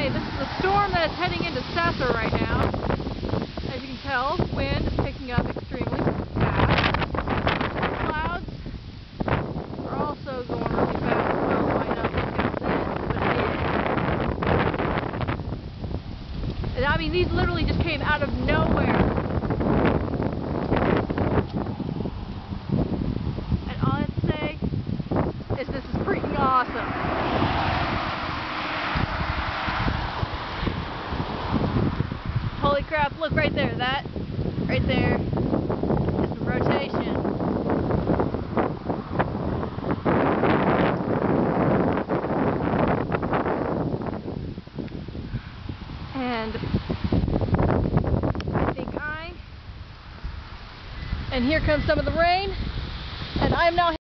Okay, this is a storm that is heading into Sasser right now. As you can tell, wind is picking up extremely fast. Clouds are also going really fast. Well, you might not look at this, but I mean, these literally just came out of nowhere. And all I have to say is this is freaking awesome. Holy crap, look right there, that right there is the rotation. And and here comes some of the rain, and I'm now